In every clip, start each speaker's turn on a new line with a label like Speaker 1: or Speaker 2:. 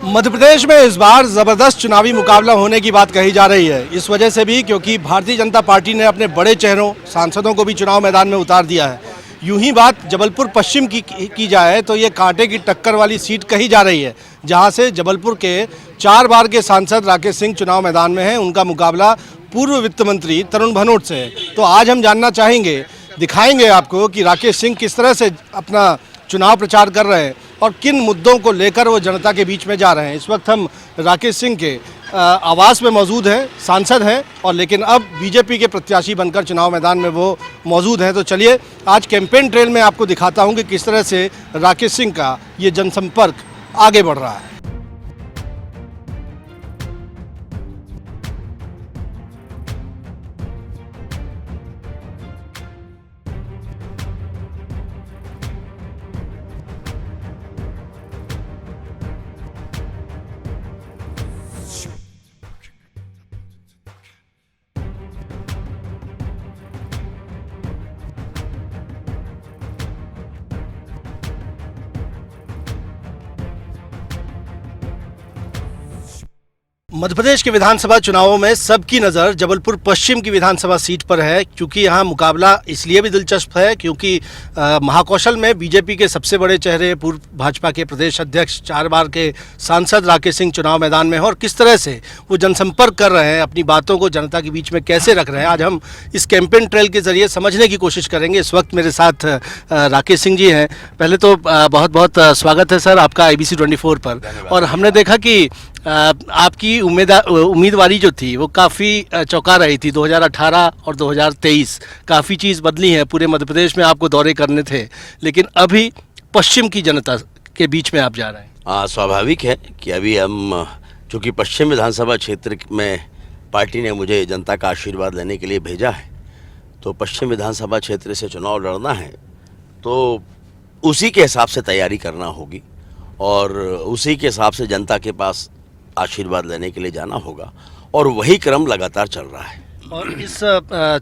Speaker 1: मध्य प्रदेश में इस बार जबरदस्त चुनावी मुकाबला होने की बात कही जा रही है। इस वजह से भी क्योंकि भारतीय जनता पार्टी ने अपने बड़े चेहरों सांसदों को भी चुनाव मैदान में उतार दिया है। यूं ही बात जबलपुर पश्चिम की जाए तो ये कांटे की टक्कर वाली सीट कही जा रही है, जहां से जबलपुर के 4 बार के सांसद राकेश सिंह चुनाव मैदान में हैं। उनका मुकाबला पूर्व वित्त मंत्री तरुण भनोट से है। तो आज हम जानना चाहेंगे, दिखाएंगे आपको कि राकेश सिंह किस तरह से अपना चुनाव प्रचार कर रहे हैं और किन मुद्दों को लेकर वो जनता के बीच में जा रहे हैं। इस वक्त हम राकेश सिंह के आवास में मौजूद हैं, सांसद हैं और लेकिन अब बीजेपी के प्रत्याशी बनकर चुनाव मैदान में वो मौजूद हैं। तो चलिए आज कैंपेन ट्रेल में आपको दिखाता हूं कि किस तरह से राकेश सिंह का ये जनसंपर्क आगे बढ़ रहा है। मध्य प्रदेश के विधानसभा चुनावों में सबकी नज़र जबलपुर पश्चिम की विधानसभा सीट पर है, क्योंकि यहाँ मुकाबला इसलिए भी दिलचस्प है क्योंकि महाकौशल में बीजेपी के सबसे बड़े चेहरे पूर्व भाजपा के प्रदेश अध्यक्ष 4 बार के सांसद राकेश सिंह चुनाव मैदान में हैं और किस तरह से वो जनसंपर्क कर रहे हैं, अपनी बातों को जनता के बीच में कैसे रख रहे हैं, आज हम इस कैंपेन ट्रेल के जरिए समझने की कोशिश करेंगे। इस वक्त मेरे साथ राकेश सिंह जी हैं। पहले तो बहुत बहुत स्वागत है सर आपका IBC 24 पर। और हमने देखा कि आपकी उम्मीदवारी जो थी वो काफ़ी चौंका रही थी। 2018 और 2023 काफ़ी चीज़ बदली है। पूरे मध्य प्रदेश में आपको दौरे करने थे, लेकिन अभी पश्चिम की जनता के बीच में आप जा रहे हैं।
Speaker 2: स्वाभाविक है कि अभी हम चूँकि पश्चिम विधानसभा क्षेत्र में पार्टी ने मुझे जनता का आशीर्वाद लेने के लिए भेजा है, तो पश्चिम विधानसभा क्षेत्र से चुनाव लड़ना है तो उसी के हिसाब से तैयारी करना होगी और उसी के हिसाब से जनता के पास आशीर्वाद लेने के लिए जाना होगा और वही क्रम लगातार चल रहा है।
Speaker 1: और इस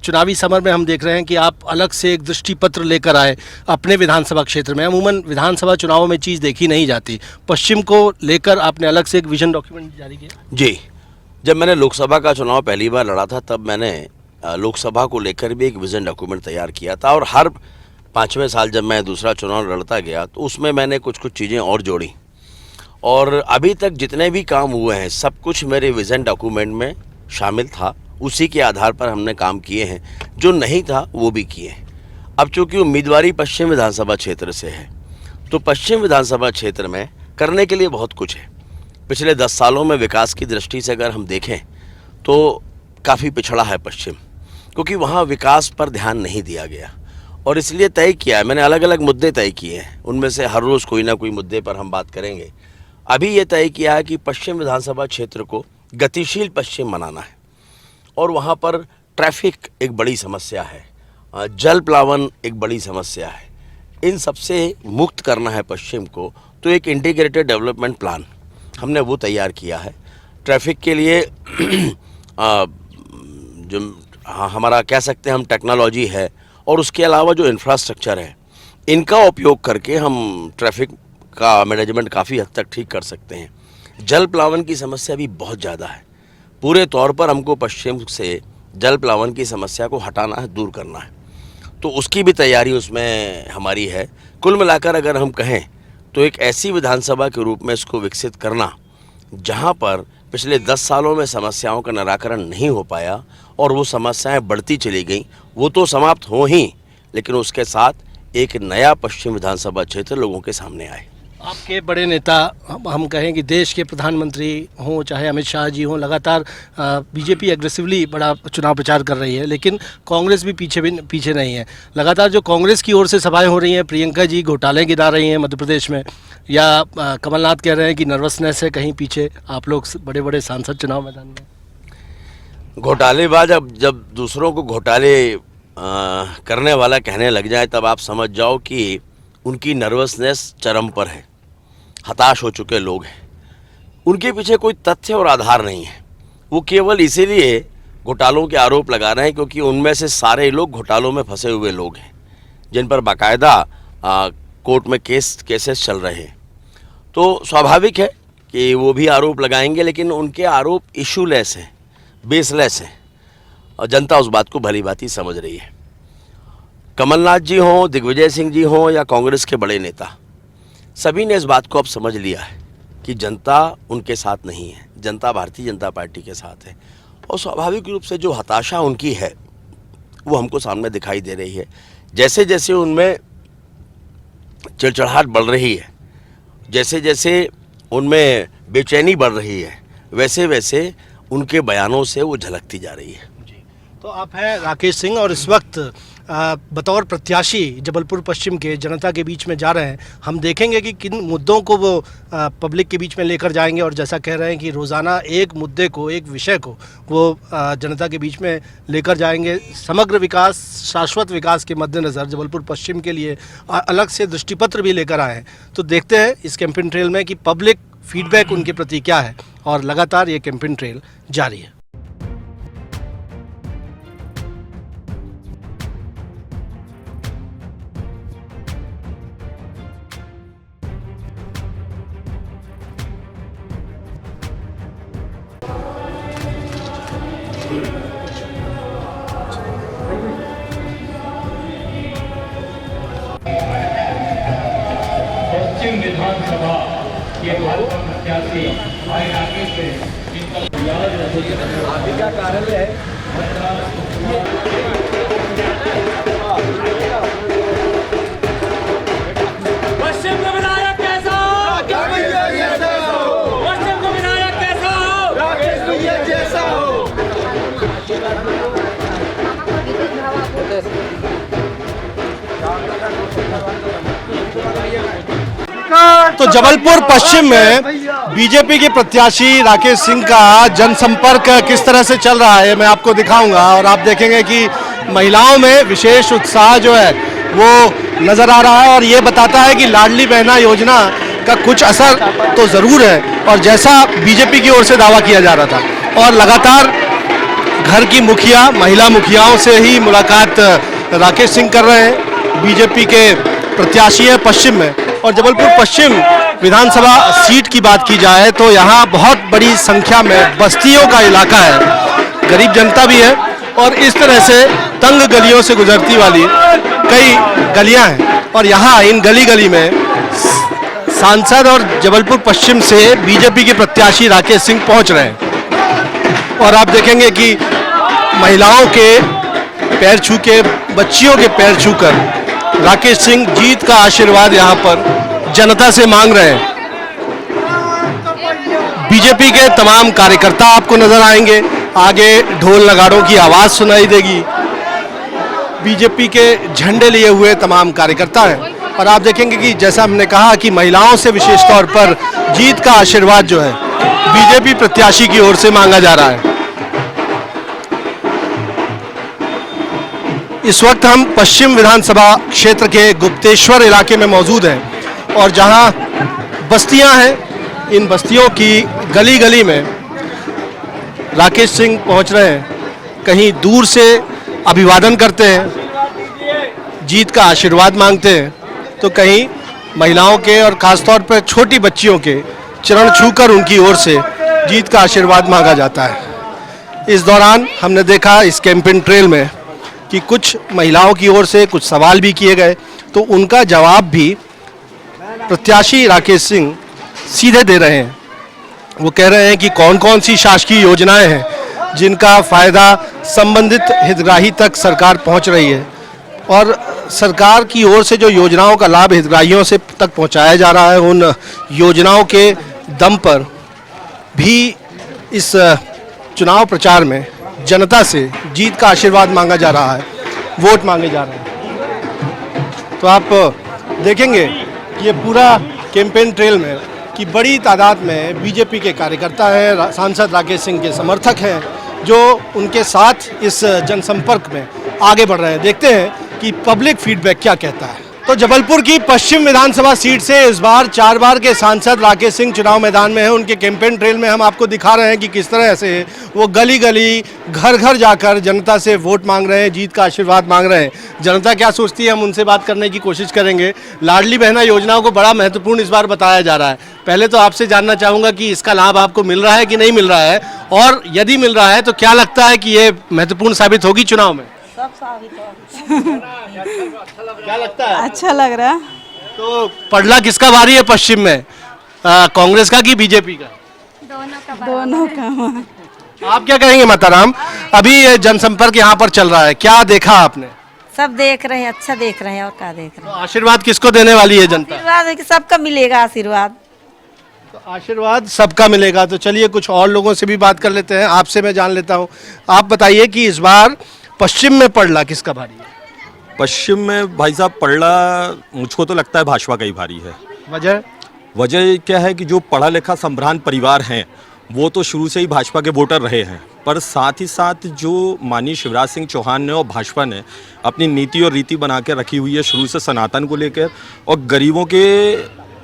Speaker 1: चुनावी समर में हम देख रहे हैं कि आप अलग से एक दृष्टि पत्र लेकर आए अपने विधानसभा क्षेत्र में। अमूमन विधानसभा चुनावों में चीज़ देखी नहीं जाती, पश्चिम को लेकर आपने अलग से एक विजन डॉक्यूमेंट जारी किया।
Speaker 2: जी, जब मैंने लोकसभा का चुनाव पहली बार लड़ा था तब मैंने लोकसभा को लेकर भी एक विजन डॉक्यूमेंट तैयार किया था और हर 5वें साल जब मैं दूसरा चुनाव लड़ता गया तो उसमें मैंने कुछ चीज़ें और जोड़ी और अभी तक जितने भी काम हुए हैं सब कुछ मेरे विज़न डॉक्यूमेंट में शामिल था। उसी के आधार पर हमने काम किए हैं, जो नहीं था वो भी किए हैं। अब चूँकि उम्मीदवारी पश्चिम विधानसभा क्षेत्र से है तो पश्चिम विधानसभा क्षेत्र में करने के लिए बहुत कुछ है। पिछले 10 सालों में विकास की दृष्टि से अगर हम देखें तो काफ़ी पिछड़ा है पश्चिम, क्योंकि वहाँ विकास पर ध्यान नहीं दिया गया और इसलिए तय किया है मैंने, अलग अलग मुद्दे तय किए हैं। उनमें से हर रोज़ कोई ना कोई मुद्दे पर हम बात करेंगे। अभी ये तय किया है कि पश्चिम विधानसभा क्षेत्र को गतिशील पश्चिम बनाना है और वहाँ पर ट्रैफिक एक बड़ी समस्या है, जल प्लावन एक बड़ी समस्या है, इन सबसे मुक्त करना है पश्चिम को। तो एक इंटीग्रेटेड डेवलपमेंट प्लान हमने वो तैयार किया है। ट्रैफिक के लिए जो हमारा कह सकते हैं हम टेक्नोलॉजी है और उसके अलावा जो इंफ्रास्ट्रक्चर है, इनका उपयोग करके हम ट्रैफिक का मैनेजमेंट काफ़ी हद तक ठीक कर सकते हैं। जल प्लावन की समस्या भी बहुत ज़्यादा है। पूरे तौर पर हमको पश्चिम से जल प्लावन की समस्या को हटाना है, दूर करना है, तो उसकी भी तैयारी उसमें हमारी है। कुल मिलाकर अगर हम कहें तो एक ऐसी विधानसभा के रूप में इसको विकसित करना जहां पर पिछले 10 सालों में समस्याओं का निराकरण नहीं हो पाया और वो समस्याएं बढ़ती चली गई, वो तो समाप्त हो ही, लेकिन उसके साथ एक नया पश्चिम विधानसभा क्षेत्र लोगों के सामने आए।
Speaker 1: आपके बड़े नेता, हम कहें कि देश के प्रधानमंत्री हों चाहे अमित शाह जी हों, लगातार बीजेपी एग्रेसिवली बड़ा चुनाव प्रचार कर रही है, लेकिन कांग्रेस भी पीछे नहीं है। लगातार जो कांग्रेस की ओर से सभाएं हो रही हैं, प्रियंका जी घोटाले गिरा रही हैं मध्य प्रदेश में, या कमलनाथ कह रहे हैं कि नर्वसनेस है कहीं पीछे आप लोग बड़े बड़े सांसद चुनाव मैदान में।
Speaker 2: घोटालेबाज अब जब दूसरों को घोटाले करने वाला कहने लग जाए तब आप समझ जाओ कि उनकी नर्वसनेस चरम पर है, हताश हो चुके लोग हैं। उनके पीछे कोई तथ्य और आधार नहीं है, वो केवल इसीलिए घोटालों के आरोप लगा रहे हैं क्योंकि उनमें से सारे लोग घोटालों में फंसे हुए लोग हैं, जिन पर बाकायदा कोर्ट में केसेस चल रहे हैं। तो स्वाभाविक है कि वो भी आरोप लगाएंगे, लेकिन उनके आरोप इशूलेस हैं, बेसलेस हैं, और जनता उस बात को भली भांति समझ रही है। कमलनाथ जी हों, दिग्विजय सिंह जी हों या कांग्रेस के बड़े नेता, सभी ने इस बात को अब समझ लिया है कि जनता उनके साथ नहीं है, जनता भारतीय जनता पार्टी के साथ है। और स्वाभाविक रूप से जो हताशा उनकी है वो हमको सामने दिखाई दे रही है। जैसे जैसे उनमें चिड़चिड़ाहट बढ़ रही है, जैसे जैसे उनमें बेचैनी बढ़ रही है, वैसे वैसे उनके बयानों से वो झलकती जा रही है।
Speaker 1: जी, तो आप हैं राकेश सिंह और इस वक्त बतौर प्रत्याशी जबलपुर पश्चिम के जनता के बीच में जा रहे हैं। हम देखेंगे कि किन मुद्दों को वो पब्लिक के बीच में लेकर जाएंगे, और जैसा कह रहे हैं कि रोज़ाना एक मुद्दे को, एक विषय को वो जनता के बीच में लेकर जाएंगे। समग्र विकास, शाश्वत विकास के मद्देनज़र जबलपुर पश्चिम के लिए अलग से दृष्टिपत्र भी लेकर आए हैं। तो देखते हैं इस कैंपेन ट्रेल में कि पब्लिक फीडबैक उनके प्रति क्या है, और लगातार ये कैंपेन ट्रेल जारी है।
Speaker 3: पश्चिम विधानसभा के भाजपा प्रत्याशी भाई राकेश सिंह का कार्यालय है। पश्चिम का विधायक कैसा हो? पश्चिम का विधायक कैसा हो? राकेश भैया जैसा हो।
Speaker 1: तो जबलपुर पश्चिम में बीजेपी के प्रत्याशी राकेश सिंह का जनसंपर्क किस तरह से चल रहा है मैं आपको दिखाऊंगा, और आप देखेंगे कि महिलाओं में विशेष उत्साह जो है वो नज़र आ रहा है, और ये बताता है कि लाडली बहना योजना का कुछ असर तो ज़रूर है, और जैसा बीजेपी की ओर से दावा किया जा रहा था। और लगातार घर की मुखिया, महिला मुखियाओं से ही मुलाकात राकेश सिंह कर रहे हैं। बीजेपी के प्रत्याशी हैं पश्चिम में, और जबलपुर पश्चिम विधानसभा सीट की बात की जाए तो यहाँ बहुत बड़ी संख्या में बस्तियों का इलाका है, गरीब जनता भी है, और इस तरह से तंग गलियों से गुजरती वाली कई गलियाँ हैं। और यहाँ इन गली गली में सांसद और जबलपुर पश्चिम से बीजेपी के प्रत्याशी राकेश सिंह पहुँच रहे हैं, और आप देखेंगे कि महिलाओं के पैर छू के, बच्चियों के पैर छूकर राकेश सिंह जीत का आशीर्वाद यहाँ पर जनता से मांग रहे हैं। बीजेपी के तमाम कार्यकर्ता आपको नजर आएंगे, आगे ढोल नगाड़ों की आवाज सुनाई देगी। बीजेपी के झंडे लिए हुए तमाम कार्यकर्ता हैं, और आप देखेंगे कि जैसा हमने कहा कि महिलाओं से विशेष तौर पर जीत का आशीर्वाद जो है बीजेपी प्रत्याशी की ओर से मांगा जा रहा है। इस वक्त हम पश्चिम विधानसभा क्षेत्र के गुप्तेश्वर इलाके में मौजूद हैं, और जहां बस्तियां हैं, इन बस्तियों की गली गली में राकेश सिंह पहुंच रहे हैं। कहीं दूर से अभिवादन करते हैं, जीत का आशीर्वाद मांगते हैं, तो कहीं महिलाओं के और खासतौर पर छोटी बच्चियों के चरण छूकर उनकी ओर से जीत का आशीर्वाद मांगा जाता है। इस दौरान हमने देखा इस कैंपेन ट्रेल में कि कुछ महिलाओं की ओर से कुछ सवाल भी किए गए, तो उनका जवाब भी प्रत्याशी राकेश सिंह सीधे दे रहे हैं। वो कह रहे हैं कि कौन कौन सी शासकीय योजनाएं हैं जिनका फ़ायदा संबंधित हितग्राही तक सरकार पहुंच रही है, और सरकार की ओर से जो योजनाओं का लाभ हितग्राहियों से तक पहुंचाया जा रहा है, उन योजनाओं के दम पर भी इस चुनाव प्रचार में जनता से जीत का आशीर्वाद मांगा जा रहा है, वोट मांगे जा रहे हैं। तो आप देखेंगे कि ये पूरा कैंपेन ट्रेल में कि बड़ी तादाद में बीजेपी के कार्यकर्ता हैं, सांसद राकेश सिंह के समर्थक हैं, जो उनके साथ इस जनसंपर्क में आगे बढ़ रहे हैं। देखते हैं कि पब्लिक फीडबैक क्या कहता है। तो जबलपुर की पश्चिम विधानसभा सीट से इस बार 4 बार के सांसद राकेश सिंह चुनाव मैदान में हैं। उनके कैंपेन ट्रेल में हम आपको दिखा रहे हैं कि किस तरह से वो गली गली घर घर जाकर जनता से वोट मांग रहे हैं, जीत का आशीर्वाद मांग रहे हैं। जनता क्या सोचती है हम उनसे बात करने की कोशिश करेंगे। लाडली बहना योजनाओं को बड़ा महत्वपूर्ण इस बार बताया जा रहा है। पहले तो आपसे जानना चाहूँगा कि इसका लाभ आपको मिल रहा है कि नहीं मिल रहा है, और यदि मिल रहा है तो क्या लगता है कि ये महत्वपूर्ण साबित होगी चुनाव में?
Speaker 4: सब साबित हो।
Speaker 1: क्या लगता है?
Speaker 4: अच्छा लग रहा है।
Speaker 1: तो पड़ला किसका भारी है पश्चिम में, कांग्रेस का कि बीजेपी का?
Speaker 4: दोनों का।
Speaker 1: आप क्या कहेंगे माताराम? अभी ये जनसंपर्क यहाँ पर चल रहा है, क्या देखा आपने?
Speaker 4: सब देख रहे हैं, अच्छा देख रहे हैं, और क्या देख रहे
Speaker 1: तो आशीर्वाद किसको देने वाली है जनता?
Speaker 4: हैं। आशीर्वाद है कि सबका मिलेगा आशीर्वाद।
Speaker 1: तो आशीर्वाद सबका मिलेगा। तो चलिए कुछ और लोगों से भी बात कर लेते हैं। आपसे मैं जान लेता हूँ, आप बताइए कि इस बार पश्चिम में पड़ला किसका भारी है?
Speaker 5: पश्चिम में भाई साहब पड़ला मुझको तो लगता है भाजपा का ही भारी है। वजह क्या है कि जो पढ़ा लिखा संभ्रांत परिवार हैं वो तो शुरू से ही भाजपा के वोटर रहे हैं, पर साथ ही साथ जो माननीय शिवराज सिंह चौहान ने और भाजपा ने अपनी नीति और रीति बना के रखी हुई है शुरू से सनातन को लेकर और गरीबों के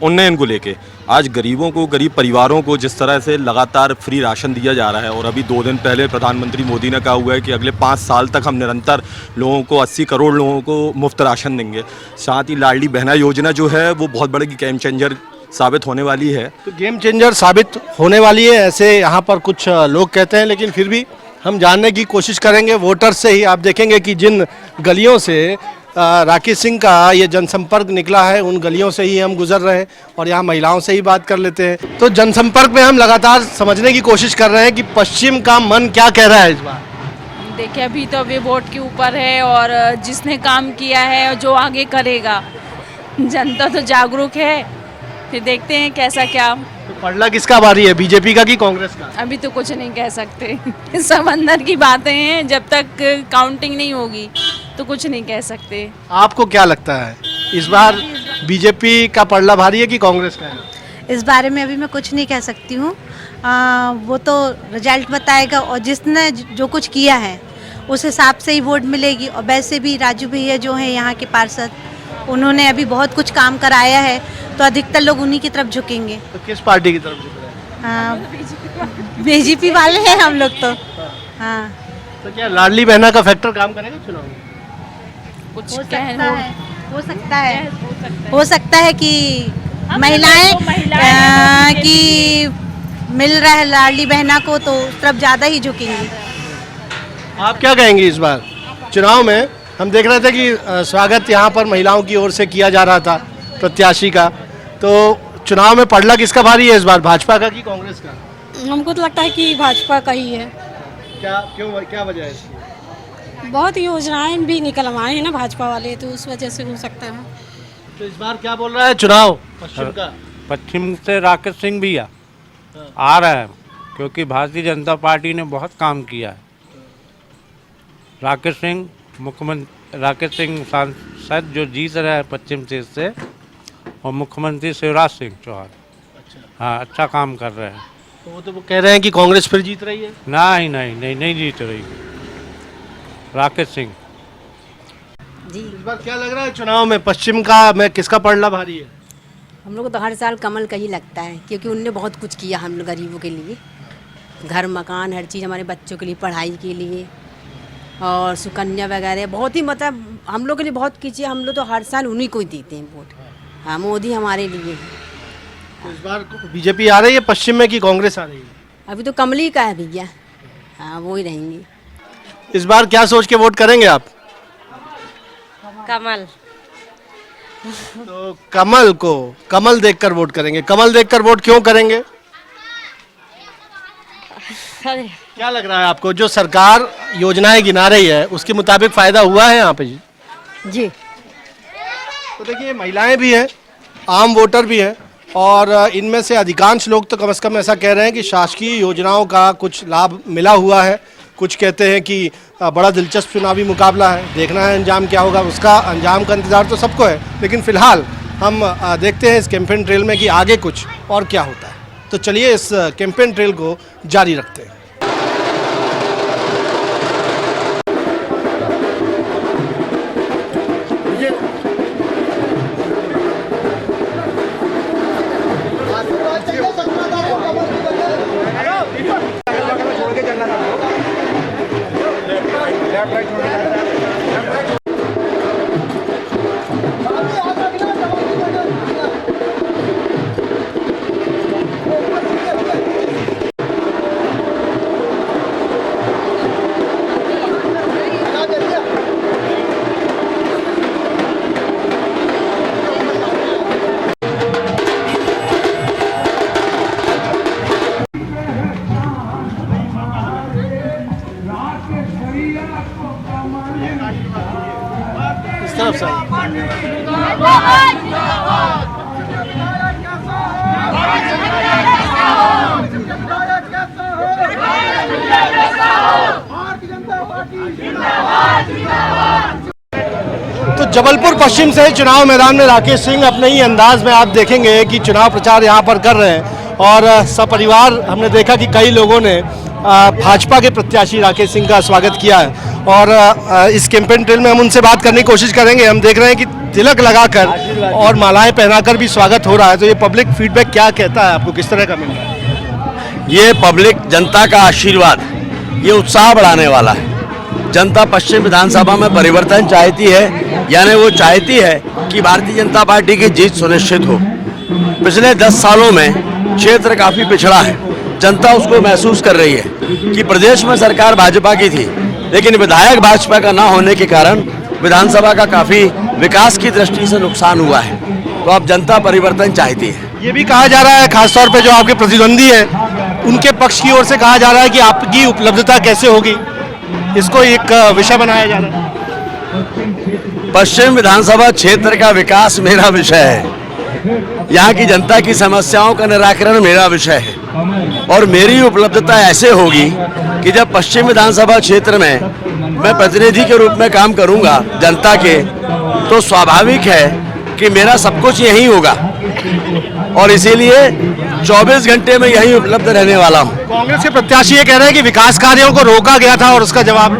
Speaker 5: उन्नयन को लेके। आज गरीबों को, गरीब परिवारों को जिस तरह से लगातार फ्री राशन दिया जा रहा है, और अभी 2 दिन पहले प्रधानमंत्री मोदी ने कहा हुआ है कि अगले 5 साल तक हम निरंतर लोगों को 80 करोड़ लोगों को मुफ्त राशन देंगे। साथ ही लाडली बहना योजना जो है वो बहुत बड़ी गेम चेंजर साबित होने वाली है।
Speaker 1: तो गेम चेंजर साबित होने वाली है ऐसे यहाँ पर कुछ लोग कहते हैं, लेकिन फिर भी हम जानने की कोशिश करेंगे वोटर से ही। आप देखेंगे कि जिन गलियों से राकेश सिंह का ये जनसंपर्क निकला है उन गलियों से ही हम गुजर रहे हैं, और यहाँ महिलाओं से ही बात कर लेते हैं। तो जनसंपर्क में हम लगातार समझने की कोशिश कर रहे हैं कि पश्चिम का मन क्या कह रहा है इस बार।
Speaker 6: देखिए अभी तो अभी वोट के ऊपर है, और जिसने काम किया है और जो आगे करेगा, जनता तो जागरूक है, फिर देखते हैं कैसा क्या।
Speaker 1: तो पड़ला किसका भारी है, बीजेपी का कि कांग्रेस का?
Speaker 6: अभी तो कुछ नहीं कह सकते सब अंदर की बातें हैं, जब तक काउंटिंग नहीं होगी तो कुछ नहीं कह सकते।
Speaker 1: आपको क्या लगता है इस बार बीजेपी का पड़ला भारी है कि कांग्रेस का है?
Speaker 7: इस बारे में अभी मैं कुछ नहीं कह सकती हूँ। वो तो रिजल्ट बताएगा, और जिसने जो कुछ किया है उस हिसाब से ही वोट मिलेगी। और वैसे भी राजू भैया जो हैं यहाँ के पार्षद, उन्होंने अभी बहुत कुछ काम कराया है, तो अधिकतर लोग उन्हीं की तरफ झुकेंगे।
Speaker 1: तो किस पार्टी की तरफ झुक रहे हैं?
Speaker 7: बीजेपी वाले हैं हम लोग तो। हाँ,
Speaker 1: तो क्या लाडली बहना का फैक्टर काम करेगा चुनाव में?
Speaker 6: कुछ
Speaker 7: हो
Speaker 6: कह
Speaker 7: सकता है, हो सकता है कि महिलाएं कि मिल रहा है लाडली बहना को, तो उस तरफ ज़्यादा ही झुकेंगी।
Speaker 1: आप क्या कहेंगे इस बार चुनाव में? हम देख रहे थे कि स्वागत यहाँ पर महिलाओं की ओर से किया जा रहा था प्रत्याशी का। तो चुनाव में पड़ला किसका भारी है इस बार, भाजपा का कि कांग्रेस का?
Speaker 8: हमको तो लगता है कि भाजपा का ही है।
Speaker 1: क्या वजह है इसकी?
Speaker 8: बहुत योजनाएं भी निकलवाए हैं ना भाजपा वाले, तो उस वजह से हो सकता है।
Speaker 1: तो इस बार क्या बोल रहा है चुनाव पश्चिम का?
Speaker 9: पश्चिम से राकेश सिंह भी आ रहा है, क्योंकि भारतीय जनता पार्टी ने बहुत काम किया है। राकेश सिंह सांसद जो जीत रहे हैं पश्चिम से, और मुख्यमंत्री शिवराज सिंह चौहान हाँ अच्छा काम कर रहे हैं।
Speaker 1: तो वो कह रहे हैं कि कांग्रेस फिर जीत रही है।
Speaker 9: नहीं जीत रही राकेश सिंह
Speaker 7: जी,
Speaker 1: इस बार क्या लग रहा है चुनाव में पश्चिम का में किसका पड़ला भारी है?
Speaker 10: हम लोग को तो हर साल कमल का ही लगता है, क्योंकि उनने बहुत कुछ किया हम लोग गरीबों के लिए, घर मकान हर चीज़, हमारे बच्चों के लिए पढ़ाई के लिए, और सुकन्या वगैरह बहुत ही, मतलब हम लोग के लिए बहुत कीजिए। हम लोग तो हर साल उन्हीं को ही देते हैं वोट। हाँ, मोदी हमारे लिए है।
Speaker 1: तो इस बार बीजेपी आ रही है पश्चिम में कि कांग्रेस आ रही है?
Speaker 10: अभी तो कमल ही का है भैया। हाँ, वो ही रहेंगे।
Speaker 1: इस बार क्या सोच के वोट करेंगे आप?
Speaker 4: कमल।
Speaker 1: तो कमल देखकर वोट करेंगे। कमल देखकर वोट क्यों करेंगे? क्या लग रहा है आपको, जो सरकार योजनाएं गिना रही है उसके मुताबिक फायदा हुआ है यहाँ पे?
Speaker 10: जी,
Speaker 1: तो देखिए महिलाएं भी हैं, आम वोटर भी हैं, और इनमें से अधिकांश लोग तो कम से कम ऐसा कह रहे हैं कि शासकीय योजनाओं का कुछ लाभ मिला हुआ है। कुछ कहते हैं कि बड़ा दिलचस्प चुनावी मुकाबला है, देखना है अंजाम क्या होगा। उसका अंजाम का इंतजार तो सबको है, लेकिन फिलहाल हम देखते हैं इस कैंपेन ट्रेल में कि आगे कुछ और क्या होता है। तो चलिए इस कैंपेन ट्रेल को जारी रखते हैं। इस तरफ से तो जबलपुर पश्चिम से चुनाव मैदान में राकेश सिंह अपने ही अंदाज में आप देखेंगे कि चुनाव प्रचार यहाँ पर कर रहे हैं और सपरिवार हमने देखा कि कई लोगों ने भाजपा के प्रत्याशी राकेश सिंह का स्वागत किया है और इस कैंपेन ट्रेल में हम उनसे बात करने की कोशिश करेंगे। हम देख रहे हैं कि तिलक लगाकर और मालाएं पहनाकर भी स्वागत हो रहा है, तो ये पब्लिक फीडबैक क्या कहता है, आपको किस तरह का मिल रहा है?
Speaker 2: ये पब्लिक जनता का आशीर्वाद ये उत्साह बढ़ाने वाला है। जनता पश्चिम विधानसभा में परिवर्तन चाहती है, यानी वो चाहती है कि भारतीय जनता पार्टी की जीत सुनिश्चित हो। पिछले 10 सालों में क्षेत्र काफ़ी पिछड़ा है, जनता उसको महसूस कर रही है कि प्रदेश में सरकार भाजपा की थी, लेकिन विधायक भाजपा का ना होने के कारण विधानसभा का काफ़ी विकास की दृष्टि से नुकसान हुआ है। तो अब जनता परिवर्तन चाहती है।
Speaker 1: ये भी कहा जा रहा है, खासतौर पे जो आपके प्रतिद्वंदी है उनके पक्ष की ओर से कहा जा रहा है कि आपकी उपलब्धता कैसे होगी, इसको एक विषय बनाया जा रहा है।
Speaker 2: पश्चिम विधानसभा क्षेत्र का विकास मेरा विषय है, यहाँ की जनता की समस्याओं का निराकरण मेरा विषय है और मेरी उपलब्धता ऐसे होगी कि जब पश्चिम विधानसभा क्षेत्र में मैं प्रतिनिधि के रूप में काम करूंगा जनता के, तो स्वाभाविक है कि मेरा सब कुछ यहीं होगा और इसीलिए 24 घंटे में यहीं उपलब्ध रहने वाला हूँ।
Speaker 1: कांग्रेस के प्रत्याशी ये कह रहे हैं कि विकास कार्यों को रोका गया था और उसका जवाब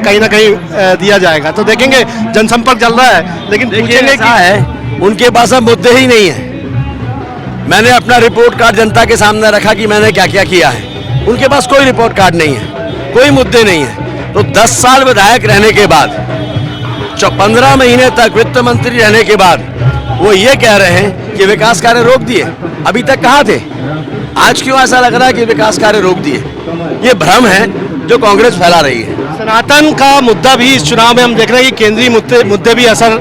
Speaker 1: कहीं ना कहीं दिया जाएगा, तो देखेंगे, जनसंपर्क चल रहा है, लेकिन पूछेंगे
Speaker 2: क्या है, उनके पास अब मुद्दे ही नहीं है। मैंने अपना रिपोर्ट कार्ड जनता के सामने रखा कि मैंने क्या क्या किया है, उनके पास कोई रिपोर्ट कार्ड नहीं है, कोई मुद्दे नहीं है। तो 10 साल विधायक रहने के बाद, 15 महीने तक वित्त मंत्री रहने के बाद वो ये कह रहे हैं कि विकास कार्य रोक दिए। अभी तक कहाँ थे? आज क्यों ऐसा लग रहा है कि विकास कार्य रोक दिए? ये भ्रम है जो कांग्रेस फैला रही है।
Speaker 1: सनातन का मुद्दा भी इस चुनाव में हम देख रहे हैं कि केंद्रीय मुद्दे भी असर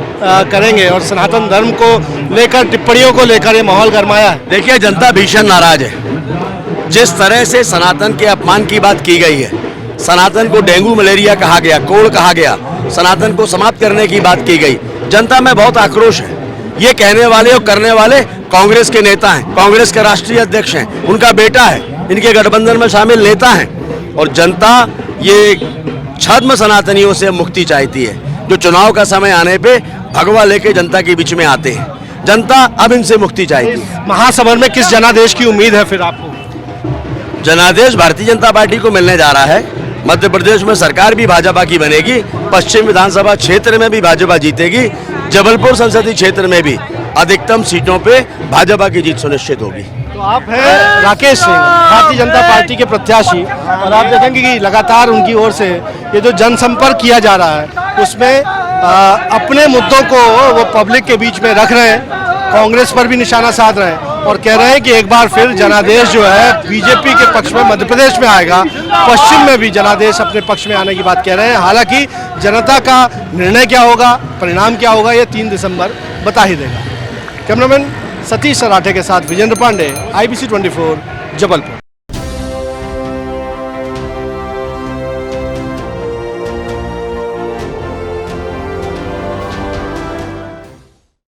Speaker 1: करेंगे और सनातन धर्म को लेकर, टिप्पणियों को लेकर ये माहौल गरमाया है।
Speaker 2: देखिए, जनता भीषण नाराज है। जिस तरह से सनातन के अपमान की बात की गई है, सनातन को डेंगू मलेरिया कहा गया, कोढ़ कहा गया, सनातन को समाप्त करने की बात की गई, जनता में बहुत आक्रोश है। ये कहने वाले और करने वाले कांग्रेस के नेता हैं, कांग्रेस के राष्ट्रीय अध्यक्ष हैं, उनका बेटा है, इनके गठबंधन में शामिल नेता हैं और जनता ये छद्म सनातनियों से मुक्ति चाहती है, जो चुनाव का समय आने पे भगवा लेके जनता के बीच में आते हैं। जनता अब इनसे मुक्ति चाहती है।
Speaker 1: महासमर में किस जनादेश की उम्मीद है फिर आपको?
Speaker 2: जनादेश भारतीय जनता पार्टी को मिलने जा रहा है। मध्य प्रदेश में सरकार भी भाजपा की बनेगी, पश्चिम विधानसभा क्षेत्र में भी भाजपा जीतेगी, जबलपुर संसदीय क्षेत्र में भी अधिकतम सीटों पे भाजपा की जीत सुनिश्चित होगी।
Speaker 1: तो आप हैं राकेश सिंह, भारतीय जनता पार्टी के प्रत्याशी, और आप देखेंगे कि लगातार उनकी ओर से ये जो जनसंपर्क किया जा रहा है उसमें अपने मुद्दों को वो पब्लिक के बीच में रख रहे हैं, कांग्रेस पर भी निशाना साध रहे हैं और कह रहे हैं कि एक बार फिर जनादेश जो है बीजेपी के पक्ष में मध्य प्रदेश में आएगा, पश्चिम में भी जनादेश अपने पक्ष में आने की बात कह रहे हैं। हालांकि जनता का निर्णय क्या होगा, परिणाम क्या होगा, ये 3 दिसंबर बता ही देगा। कैमरामैन सतीश सराठे के साथ विजेंद्र पांडे, IBC 24, जबलपुर।